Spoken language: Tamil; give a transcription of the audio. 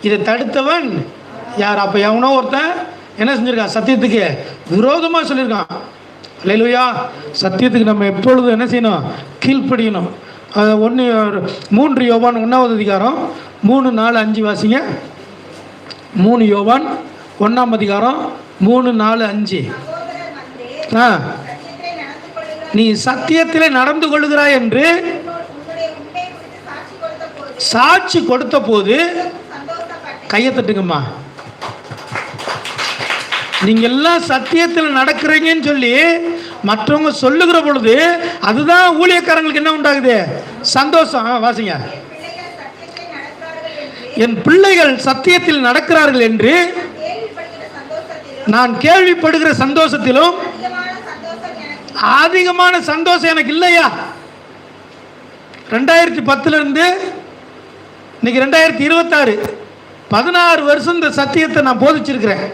இதை தடுத்தவன் யார்? அப்போ எவனோ ஒருத்தன் என்ன செஞ்சுருக்கான்? சத்தியத்துக்கு விரோதமாக சொல்லியிருக்கான். அல்லேலூயா. சத்தியத்துக்கு நம்ம எப்பொழுதும் என்ன செய்யணும்? கீழ்ப்படியணும். 3 யோவான் 1ஆவது அதிகாரம் 3, 4, 5 வாசிங்க. 3 யோவான் 1ஆம் அதிகாரம் 3, 4, 5. நீ சத்தியத்தில் நடந்து கொள்ளுகிறாய் என்று சாட்சி கொடுத்த போது கையை தட்டுங்கம்மா. நீங்க எல்லாம் சத்தியத்தில் நடக்கிறீங்கன்னு சொல்லி மற்றவங்க சொல்லுகிற பொழுது அதுதான் ஊழியக்காரங்களுக்கு என்ன உண்டாகுது? சந்தோஷம். வாசிங்க. என் பிள்ளைகள் சத்தியத்தில் நடக்கிறார்கள் என்று நான் கேள்விப்படுகிற சந்தோஷத்திலும் அதிகமான சந்தோஷம் எனக்கு இல்லையா? 2010 இருந்து இன்னைக்கு 2026, 16 வருஷம் இந்த சத்தியத்தை நான் போதிச்சிருக்கிறேன்.